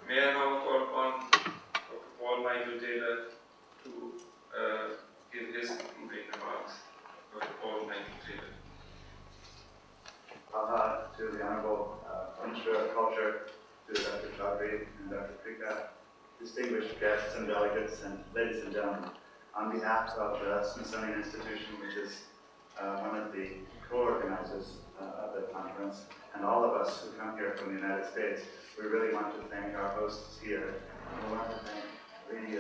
May I now call upon Dr. Paul Michael Taylor to give his concluding remarks. Dr. Paul Michael Taylor. To the Honorable Minister of Culture, to Dr. Chaudhary and Dr. Prika, distinguished guests and delegates, and ladies and gentlemen, on behalf of the Smithsonian Institution, which is one of the co-organizers of the conference, and all of us who come here from the United States, we really want to thank our hosts here. We want to thank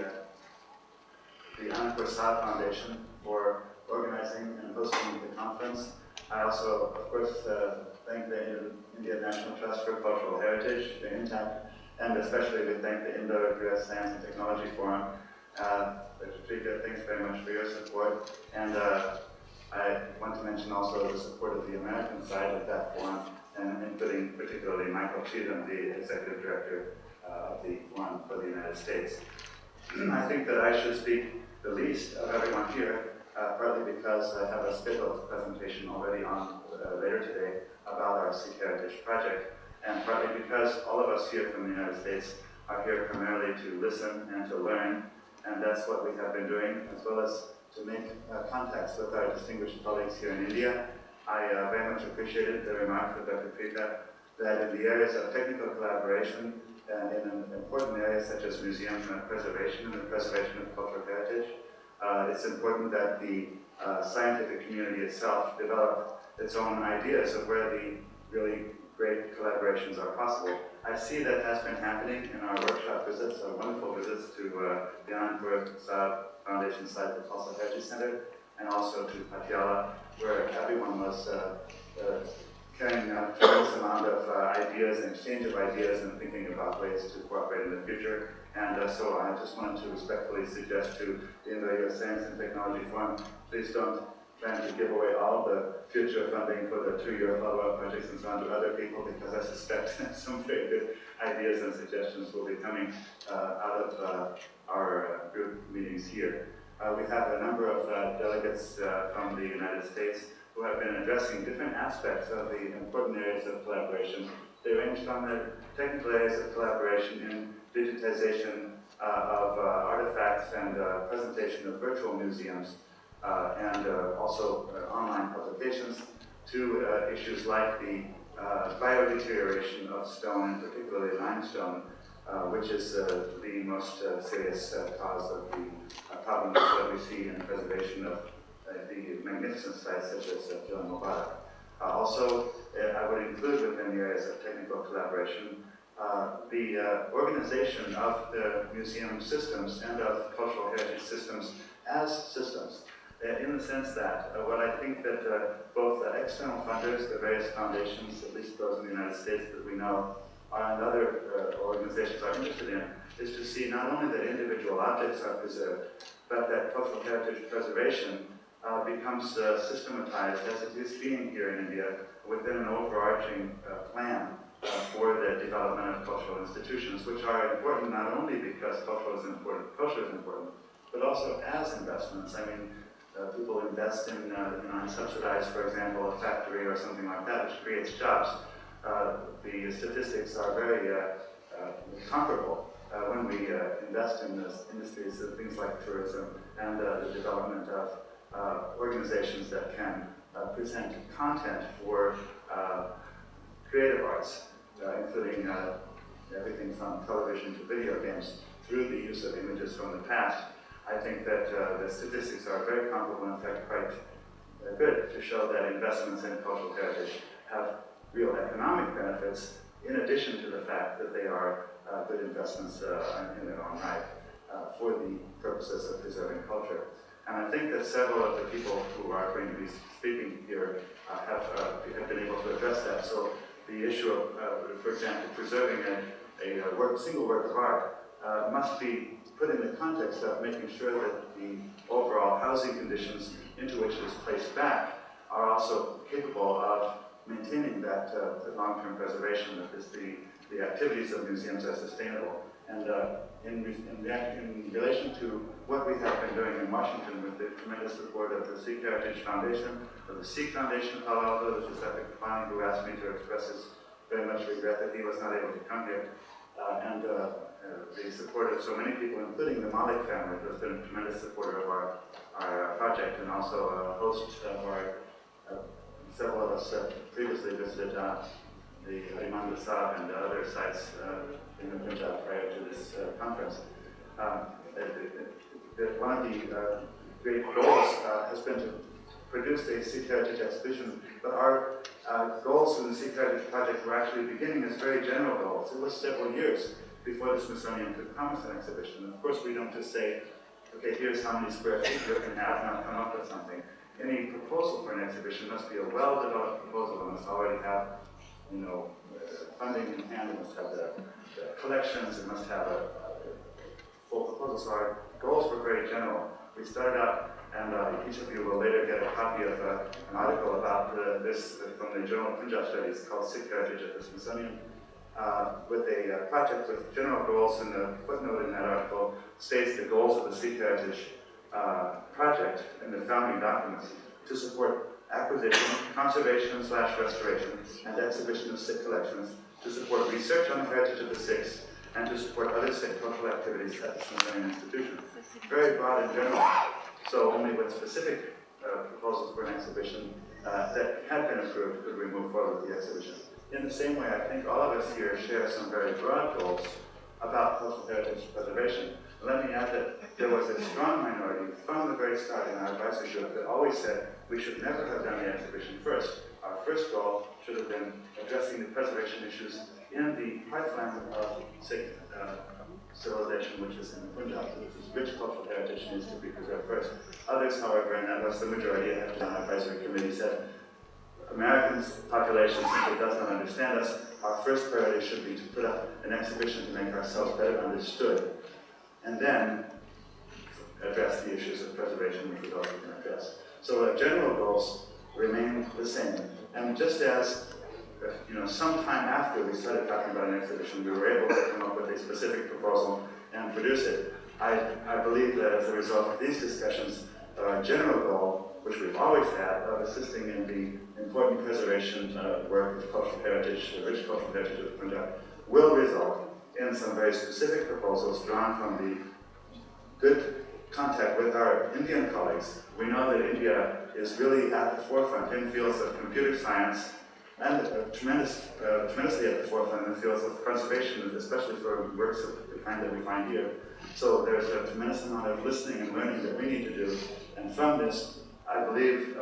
the Anandpur Sahib Foundation for organizing and hosting the conference. I also, of course, thank the Indian National Trust for Cultural Heritage, the INTAC, and especially we thank the Indo-U.S. Science and Technology Forum. Dr. Trika, thanks very much for your support. And I want to mention also the support of the American side of that forum, and including particularly Michael Cheatham, the Executive Director of the Forum for the United States. I think that I should speak the least of everyone here, partly because I have a scheduled presentation already on later today about our Sikh Heritage Project, and partly because all of us here from the United States are here primarily to listen and to learn, and that's what we have been doing, as well as to make contacts with our distinguished colleagues here in India. I very much appreciated the remark of Dr. Prika that in the areas of technical collaboration and in important areas such as museum preservation and the preservation of cultural heritage, it's important that the scientific community itself develop its own ideas of where the really great collaborations are possible. I see that has been happening in our workshop visits, our wonderful visits to the Anandpur Sahib Foundation site, the Cultural Heritage Center, and also to Patiala, where everyone was carrying a tremendous amount of ideas and exchange of ideas and thinking about ways to cooperate in the future. And so I just wanted to respectfully suggest to the Indo-U.S. Science and Technology Forum, please don't try to give away all the future funding for the 2-year follow-up projects and so on to other people, because I suspect some very good ideas and suggestions will be coming out of our group meetings here. We have a number of delegates from the United States who have been addressing different aspects of the important areas of collaboration. They range from the technical areas of collaboration in digitization of artifacts and presentation of virtual museums, and also online publications, to issues like the biodeterioration of stone, and particularly limestone, which is the most serious cause of the problems that we see in preservation of the magnificent sites such as Kila Mubarak. Also, I would include within the areas of technical collaboration the organization of the museum systems and of cultural heritage systems as systems, in the sense that what I think that both external funders, the various foundations, at least those in the United States that we know, and other organizations are interested in, is to see not only that individual objects are preserved, but that cultural heritage preservation becomes systematized as it is being here in India within an overarching plan for the development of cultural institutions, which are important not only because culture is important, but also as investments. I mean, people invest in subsidize, for example, a factory or something like that, which creates jobs. The statistics are very comparable when we invest in this industries, things like tourism and the development of organizations that can present content for creative arts, including everything from television to video games, through the use of images from the past. I think that the statistics are very comparable, in fact quite good, to show that investments in cultural heritage have real economic benefits, in addition to the fact that they are good investments in their own right for the purposes of preserving culture. And I think that several of the people who are going to be speaking here have been able to address that. So the issue of, for example, preserving a single work of art must be put in the context of making sure that the overall housing conditions into which it is placed back are also capable of maintaining that long-term preservation, that is the activities of museums are sustainable. And in relation to what we have been doing in Washington with the tremendous support of the Sikh Heritage Foundation, of the Sikh Foundation Palo Alto, which is Epic Kapani, who asked me to express his very much regret that he was not able to come here. and the support of so many people, including the Malik family, who has been a tremendous supporter of our project, and also a host of our, several of us previously visited the Anandpur Sahib and other sites in the Punjab prior to this conference. One of the great goals has been to produce a Sikh heritage exhibition, but our goals in the Sikh heritage project were actually beginning as very general goals. It was several years before the Smithsonian could promise an exhibition. And of course, we don't just say, okay, here's how many square feet you can have, now come up with something. Any proposal for an exhibition must be a well-developed proposal. It must already have, funding in hand. It must have the collections. It must have a full proposal. So our goals were very general. We started out, and each of you will later get a copy of an article about this from the Journal of Punjab Studies called Sikh Heritage at the Smithsonian, with a project with general goals. And the footnote in that article states the goals of the Sikh Heritage project in the founding documents to support acquisition, conservation/restoration, and exhibition of Sikh collections, to support research on the heritage of the Sikhs, and to support other Sikh cultural activities at the Smithsonian Institution. Very broad and general, so only with specific proposals for an exhibition that had been approved could we move forward with the exhibition. In the same way, I think all of us here share some very broad goals about cultural heritage preservation. Let me add that there was a strong minority from the very start in our advisorship that always said we should never have done the exhibition first. Our first goal should have been addressing the preservation issues in the heartland of Sikh civilization, which is in Punjab. This rich cultural heritage needs to be preserved first. Others, however, and that was the majority of the advisory committee, said Americans' population simply does not understand us. Our first priority should be to put up an exhibition to make ourselves better understood, and then address the issues of preservation, which we've also been addressed. So our general goals remain the same. And just as sometime after we started talking about an exhibition, we were able to come up with a specific proposal and produce it. I believe that as a result of these discussions, our general goal, which we've always had, of assisting in the important preservation work of cultural heritage, the rich cultural heritage of Punjab, will result in some very specific proposals drawn from the good contact with our Indian colleagues. We know that India is really at the forefront in fields of computer science, and tremendously at the forefront in the fields of conservation, especially for works of the kind that we find here. So there's a tremendous amount of listening and learning that we need to do. And from this, I believe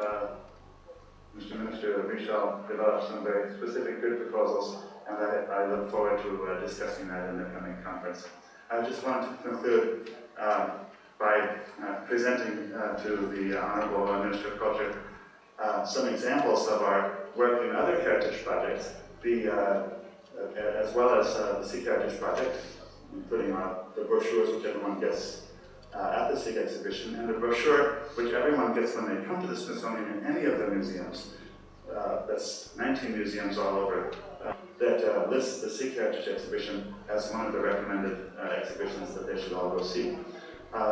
Mr. Minister, we shall develop some very specific good proposals, and I look forward to discussing that in the coming conference. I just want to conclude by presenting to the Honorable Minister of Culture some examples of our work in other heritage projects, as well as the Sikh Heritage Project, including the brochures which everyone gets at the Sikh exhibition, and the brochure which everyone gets when they come to the Smithsonian in any of the museums. That's 19 museums all over, that lists the Sikh Heritage Exhibition as one of the recommended exhibitions that they should all go see.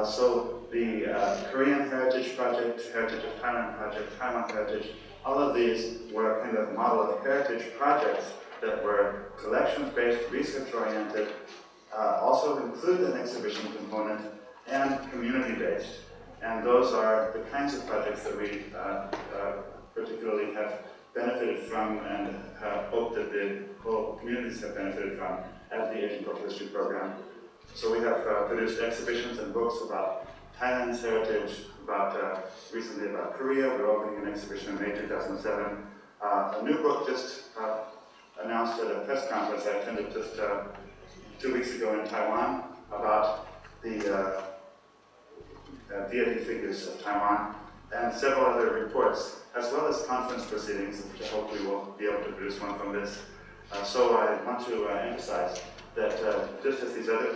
So the Korean Heritage Project, Heritage of Thailand Project, Taiwan Heritage, all of these were a kind of model of heritage projects that were collections-based, research-oriented, also include an exhibition component, and community-based. And those are the kinds of projects that we particularly have benefited from and hope that the whole communities have benefited from at the Asian Cultural History Program. So we have produced exhibitions and books about Thailand's heritage, recently about Korea. We're opening an exhibition in May 2007. A new book just announced at a press conference I attended just 2 weeks ago in Taiwan about the deity figures of Taiwan, and several other reports, as well as conference proceedings, which I hope we will be able to produce one from this. So I want to emphasize that just as these other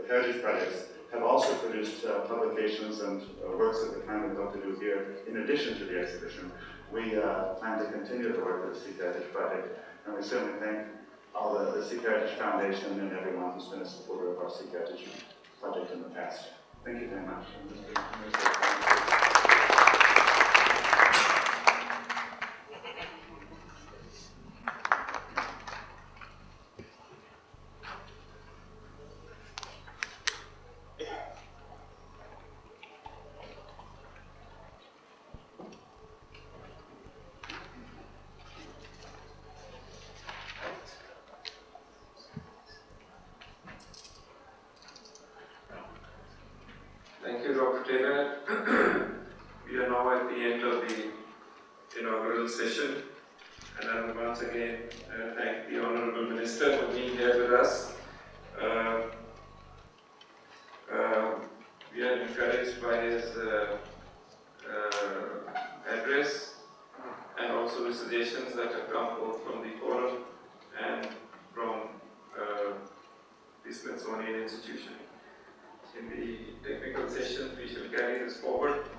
heritage projects have also produced publications and works of the kind we hope to do here, in addition to the exhibition, we plan to continue the work of the Sikh Heritage Project, and we certainly thank all the Sikh Heritage Foundation and everyone who's been a supporter of our Sikh Heritage Project in the past. Thank you very much. And I would once again thank the Honorable Minister for being here with us. We are encouraged by his address and also the suggestions that have come forth from the forum and from the Smithsonian Institution. In the technical session, we shall carry this forward